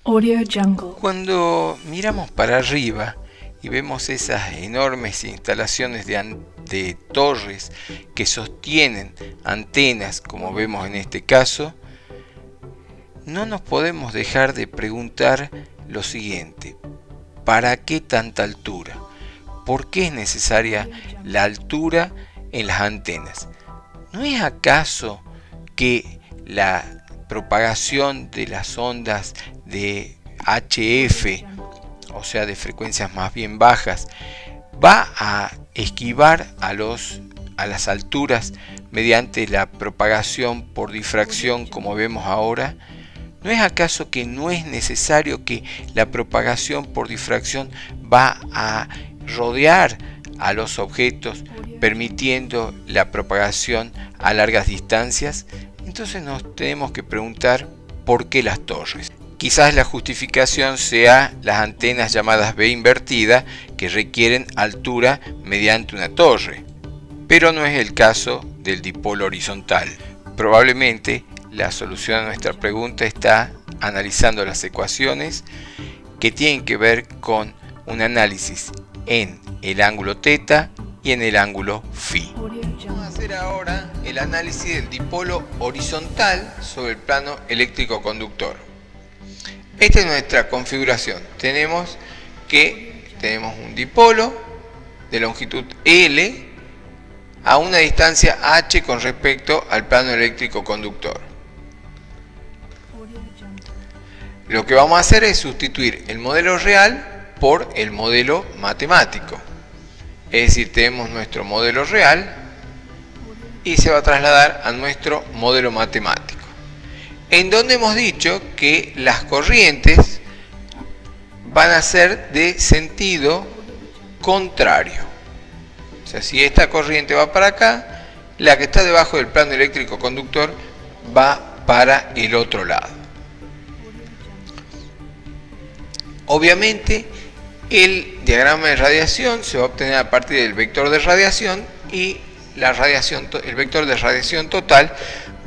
Audio Jungle. Cuando miramos para arriba y vemos esas enormes instalaciones de torres que sostienen antenas, como vemos en este caso, no nos podemos dejar de preguntar lo siguiente: ¿para qué tanta altura? ¿Por qué es necesaria la altura en las antenas? ¿No es acaso que la propagación de las ondas de HF, o sea de frecuencias más bien bajas, va a esquivar a las alturas mediante la propagación por difracción, como vemos ahora? ¿No es acaso que no es necesario que la propagación por difracción va a rodear a los objetos, permitiendo la propagación a largas distancias? Entonces nos tenemos que preguntar ¿por qué las torres? Quizás la justificación sea las antenas llamadas B invertida, que requieren altura mediante una torre, pero no es el caso del dipolo horizontal. Probablemente la solución a nuestra pregunta está analizando las ecuaciones que tienen que ver con un análisis en el ángulo θ y en el ángulo φ. Vamos a hacer ahora el análisis del dipolo horizontal sobre el plano eléctrico conductor. Esta es nuestra configuración. Tenemos un dipolo de longitud L a una distancia h con respecto al plano eléctrico conductor. Lo que vamos a hacer es sustituir el modelo real por el modelo matemático. Es decir, tenemos nuestro modelo real y se va a trasladar a nuestro modelo matemático, en donde hemos dicho que las corrientes van a ser de sentido contrario. O sea, si esta corriente va para acá, la que está debajo del plano eléctrico conductor va para el otro lado. Obviamente, el diagrama de radiación se va a obtener a partir del vector de radiación, y el vector de radiación total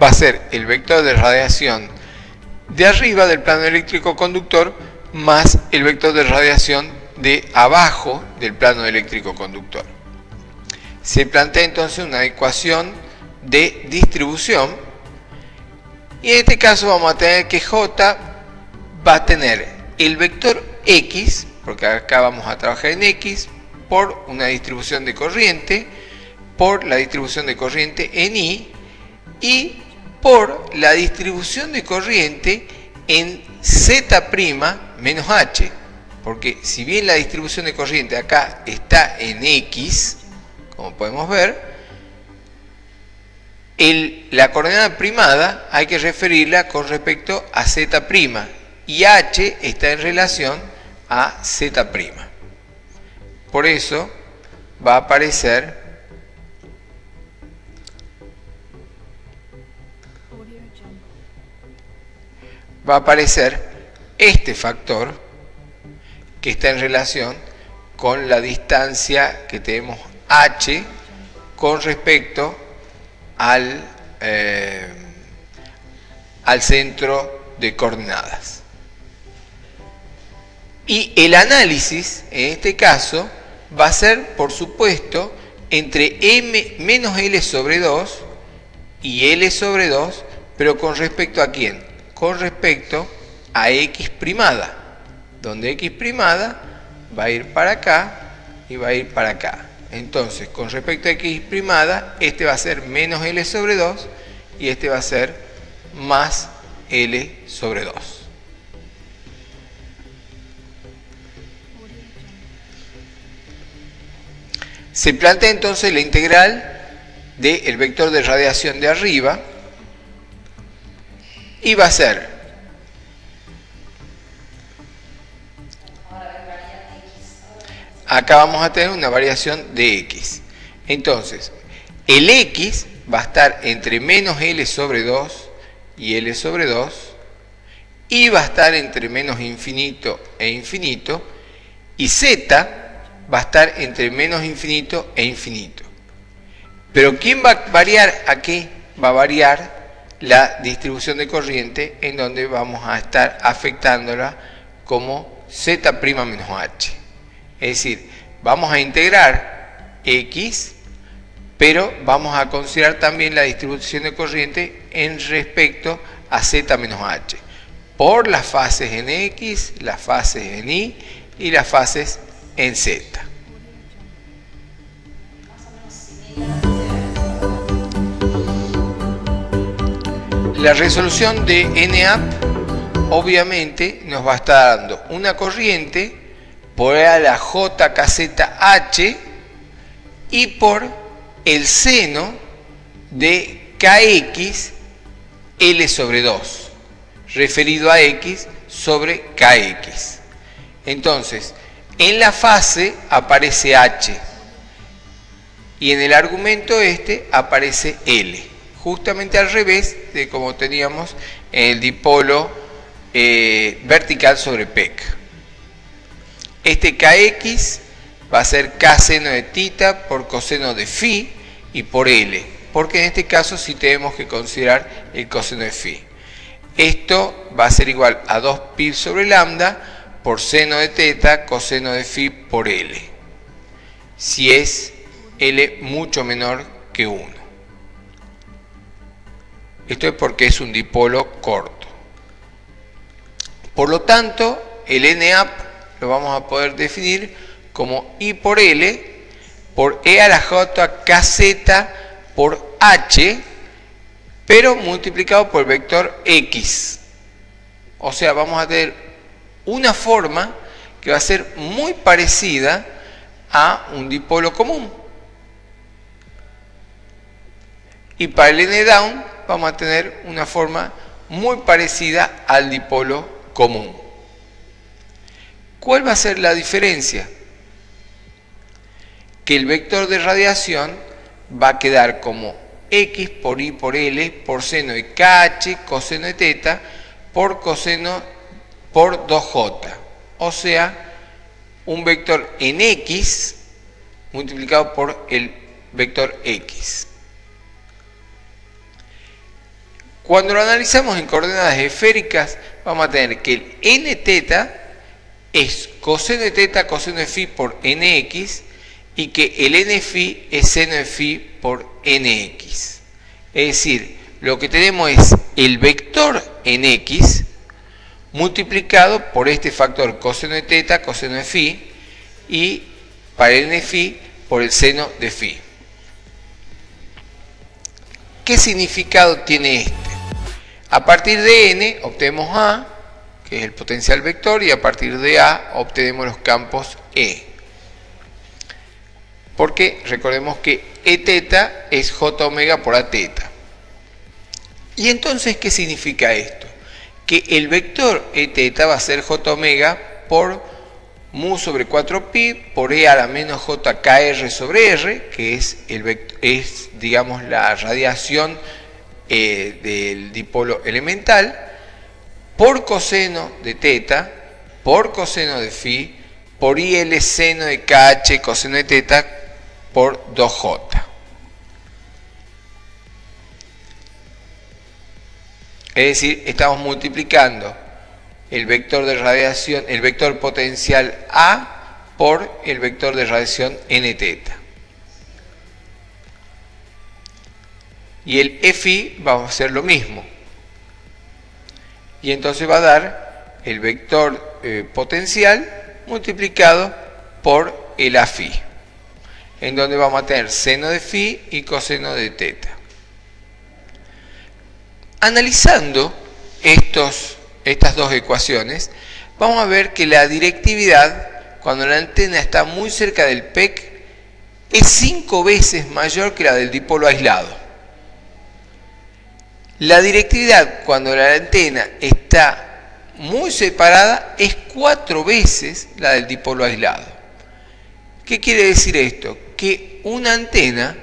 va a ser el vector de radiación de arriba del plano eléctrico conductor más el vector de radiación de abajo del plano eléctrico conductor. Se plantea entonces una ecuación de distribución, y en este caso vamos a tener que J va a tener el vector X, porque acá vamos a trabajar en X, por una distribución de corriente, por la distribución de corriente en Y, y por la distribución de corriente en Z' menos H, porque si bien la distribución de corriente acá está en X, como podemos ver, la coordenada primada hay que referirla con respecto a Z', y H está en relación a Z'. Por eso va a aparecer este factor que está en relación con la distancia que tenemos H con respecto al centro de coordenadas. Y el análisis, en este caso, va a ser, por supuesto, entre m menos L sobre 2 y L sobre 2, pero ¿con respecto a quién? Con respecto a X', donde X' va a ir para acá y va a ir para acá. Entonces, con respecto a X', este va a ser menos L sobre 2 y este va a ser más L sobre 2. Se plantea entonces la integral del vector de radiación de arriba, y va a ser acá vamos a tener una variación de X. Entonces, el X va a estar entre menos L sobre 2 y L sobre 2, y va a estar entre menos infinito e infinito, y Z va a estar entre menos infinito e infinito. Pero ¿quién va a variar a qué? Va a variar la distribución de corriente, en donde vamos a estar afectándola como Z' menos H. Es decir, vamos a integrar X, pero vamos a considerar también la distribución de corriente en respecto a Z menos H, por las fases en X, las fases en Y y las fases en Z. La resolución de NAP obviamente nos va a estar dando una corriente por A a la J KZH y por el seno de KX L sobre 2, referido a X sobre KX. Entonces, en la fase aparece H y en el argumento aparece L, justamente al revés de como teníamos en el dipolo vertical sobre PEC. Este KX va a ser K seno de θ por coseno de φ y por L, porque en este caso sí tenemos que considerar el coseno de φ. Esto va a ser igual a 2π sobre lambda por seno de θ coseno de φ por L, si es L mucho menor que 1. Esto es porque es un dipolo corto. Por lo tanto, el NAP lo vamos a poder definir como I por L por E a la J KZ por H, pero multiplicado por el vector X. O sea, vamos a tener una forma que va a ser muy parecida a un dipolo común. Y para el N-down vamos a tener una forma muy parecida al dipolo común. ¿Cuál va a ser la diferencia? Que el vector de radiación va a quedar como X por I por L por seno de KH coseno de θ por coseno por 2J. O sea, un vector en X multiplicado por el vector X. Cuando lo analizamos en coordenadas esféricas, vamos a tener que el nθ es coseno de θ coseno de φ por nx y que el nφ es seno de φ por nx. Es decir, lo que tenemos es el vector en x multiplicado por este factor coseno de θ coseno de φ y para el nφ por el seno de φ. ¿Qué significado tiene este? A partir de n obtenemos A, que es el potencial vector, y a partir de A obtenemos los campos E. Porque recordemos que Eθ es J omega por Aθ. Y entonces, ¿qué significa esto? Que el vector Eθ va a ser J omega por mu sobre 4pi por E a la menos J KR sobre R, que es, digamos, la radiación del dipolo elemental, por coseno de θ, por coseno de φ, por IL seno de KH coseno de θ por 2J. Es decir, estamos multiplicando el vector de radiación, el vector potencial A por el vector de radiación nθ. Y el Φ va a hacer lo mismo. Y entonces va a dar el vector potencial multiplicado por el Aφ, en donde vamos a tener seno de Φ y coseno de θ. Analizando estas dos ecuaciones, vamos a ver que la directividad, cuando la antena está muy cerca del PEC, es 5 veces mayor que la del dipolo aislado. La directividad, cuando la antena está muy separada, es 4 veces la del dipolo aislado. ¿Qué quiere decir esto? Que una antena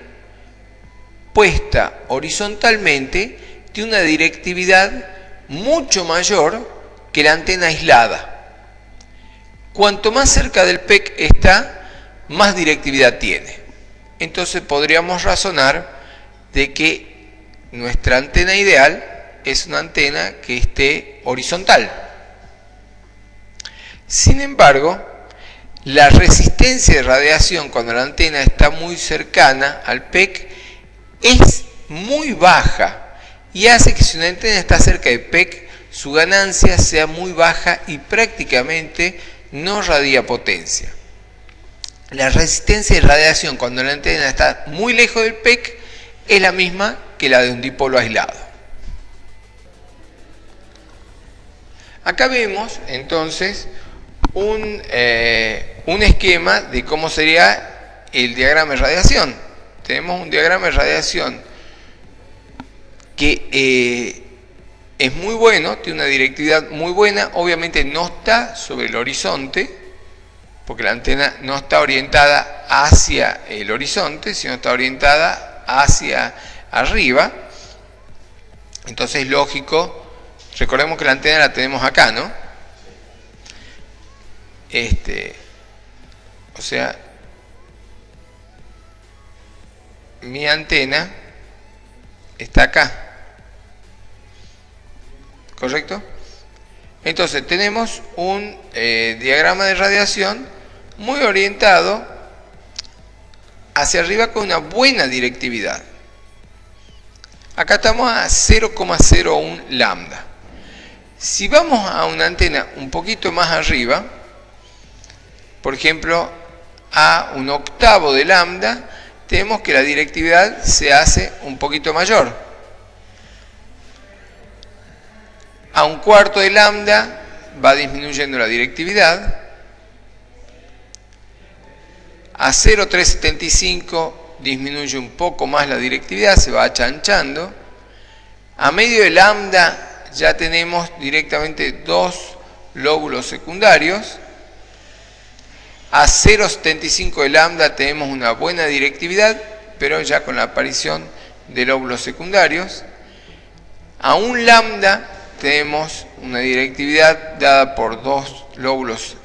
puesta horizontalmente tiene una directividad mucho mayor que la antena aislada. Cuanto más cerca del PEC está, más directividad tiene. Entonces podríamos razonar de que nuestra antena ideal es una antena que esté horizontal. Sin embargo, la resistencia de radiación cuando la antena está muy cercana al PEC es muy baja y hace que si una antena está cerca de PEC, su ganancia sea muy baja y prácticamente no radia potencia. La resistencia de radiación cuando la antena está muy lejos del PEC es la misma que la de un dipolo aislado. Acá vemos entonces un esquema de cómo sería el diagrama de radiación. Tenemos un diagrama de radiación que es muy bueno, tiene una directividad muy buena, obviamente no está sobre el horizonte, porque la antena no está orientada hacia el horizonte, sino está orientada hacia arriba. Entonces es lógico, recordemos que la antena la tenemos acá, ¿no? O sea, mi antena está acá, ¿correcto? Entonces tenemos un diagrama de radiación muy orientado hacia arriba con una buena directividad. Acá estamos a 0,01 lambda. Si vamos a una antena un poquito más arriba, por ejemplo, a un octavo de lambda, tenemos que la directividad se hace un poquito mayor. A un cuarto de lambda va disminuyendo la directividad. A 0,375 disminuye un poco más la directividad, se va achanchando. A medio de lambda ya tenemos directamente dos lóbulos secundarios. A 0,75 de lambda tenemos una buena directividad, pero ya con la aparición de lóbulos secundarios. A 1 lambda tenemos una directividad dada por dos lóbulos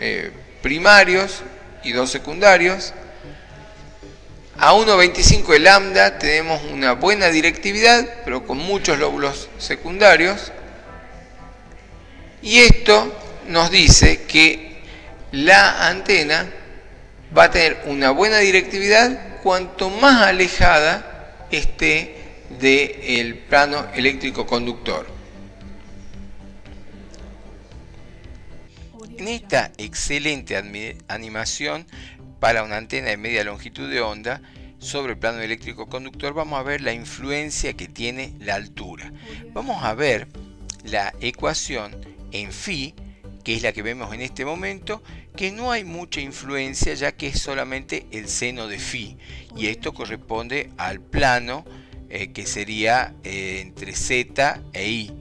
primarios y dos secundarios. A 1,25 de lambda tenemos una buena directividad, pero con muchos lóbulos secundarios. Y esto nos dice que la antena va a tener una buena directividad cuanto más alejada esté del plano eléctrico conductor. En esta excelente animación para una antena de media longitud de onda sobre el plano eléctrico conductor vamos a ver la influencia que tiene la altura. Vamos a ver la ecuación en phi, que es la que vemos en este momento, que no hay mucha influencia ya que es solamente el seno de phi, y esto corresponde al plano que sería entre z e i.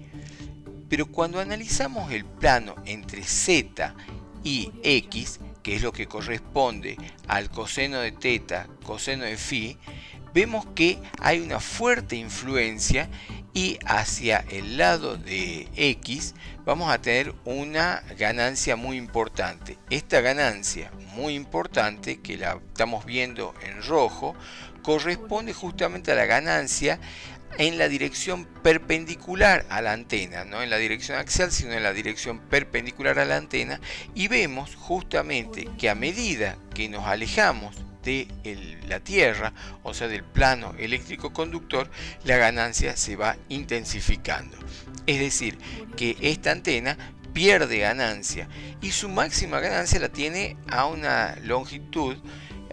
Pero cuando analizamos el plano entre z y x, que es lo que corresponde al coseno de teta, coseno de phi, vemos que hay una fuerte influencia y hacia el lado de x vamos a tener una ganancia muy importante. Esta ganancia muy importante, que la estamos viendo en rojo, corresponde justamente a la ganancia en la dirección perpendicular a la antena, no en la dirección axial, sino en la dirección perpendicular a la antena, y vemos justamente que a medida que nos alejamos de la Tierra, o sea del plano eléctrico conductor, la ganancia se va intensificando. Es decir, que esta antena pierde ganancia y su máxima ganancia la tiene a una longitud,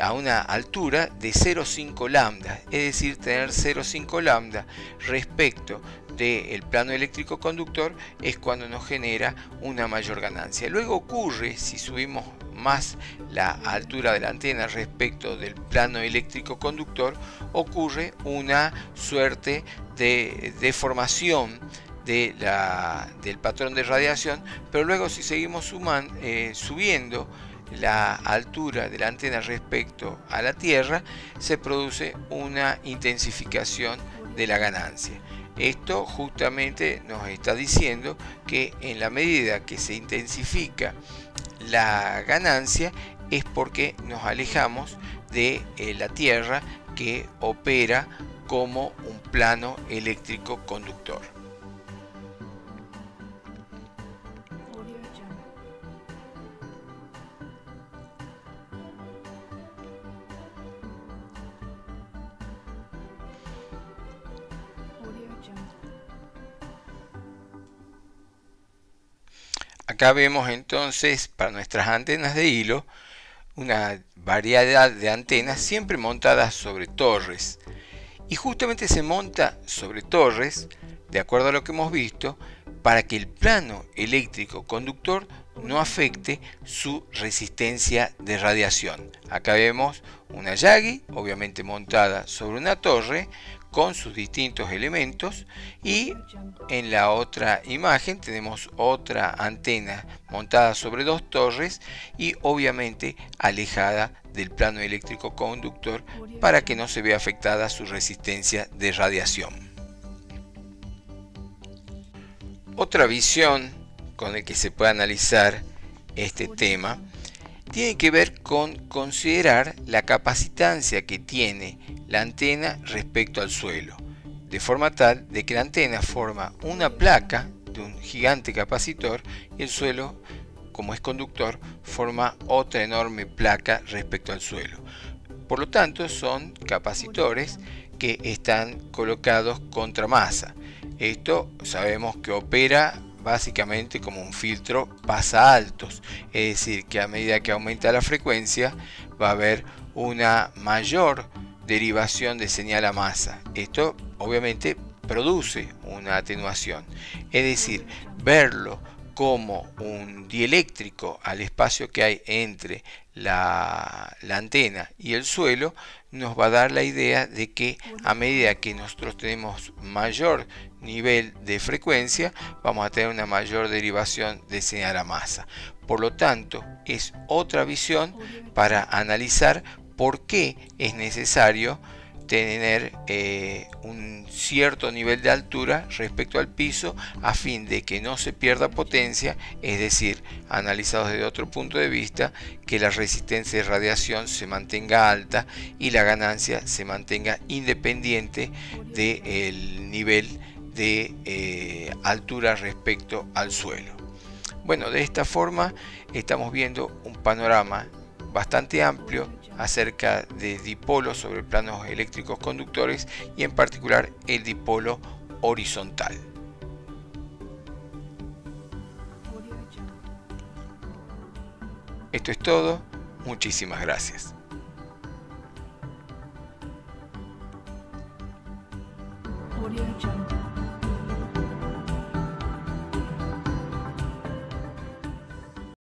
a una altura de 0,5 lambda, es decir, tener 0,5 lambda respecto del plano eléctrico conductor es cuando nos genera una mayor ganancia. Luego ocurre, si subimos más la altura de la antena respecto del plano eléctrico conductor, ocurre una suerte de deformación del patrón de radiación, pero luego si seguimos subiendo la altura de la antena respecto a la Tierra, se produce una intensificación de la ganancia. Esto justamente nos está diciendo que en la medida que se intensifica la ganancia es porque nos alejamos de la Tierra, que opera como un plano eléctrico conductor. Acá vemos entonces para nuestras antenas de hilo una variedad de antenas siempre montadas sobre torres. Y justamente se monta sobre torres, de acuerdo a lo que hemos visto, para que el plano eléctrico conductor no afecte su resistencia de radiación. Acá vemos una Yagi, obviamente montada sobre una torre con sus distintos elementos, y en la otra imagen tenemos otra antena montada sobre dos torres y obviamente alejada del plano eléctrico conductor para que no se vea afectada su resistencia de radiación. Otra visión con la que se puede analizar este tema tiene que ver con considerar la capacitancia que tiene la antena respecto al suelo, de forma tal de que la antena forma una placa de un gigante capacitor y el suelo, como es conductor, forma otra enorme placa respecto al suelo. Por lo tanto, son capacitores que están colocados contra masa. Esto sabemos que opera básicamente como un filtro pasa-altos, es decir, que a medida que aumenta la frecuencia va a haber una mayor derivación de señal a masa. Esto obviamente produce una atenuación, es decir, verlo como un dieléctrico al espacio que hay entre la antena y el suelo nos va a dar la idea de que a medida que nosotros tenemos mayor nivel de frecuencia vamos a tener una mayor derivación de señal a masa. Por lo tanto, es otra visión para analizar por qué es necesario tener un cierto nivel de altura respecto al piso a fin de que no se pierda potencia, es decir, analizados desde otro punto de vista, que la resistencia de radiación se mantenga alta y la ganancia se mantenga independiente del nivel de altura respecto al suelo. Bueno, de esta forma estamos viendo un panorama bastante amplio acerca de dipolos sobre planos eléctricos conductores y en particular el dipolo horizontal. Esto es todo, muchísimas gracias.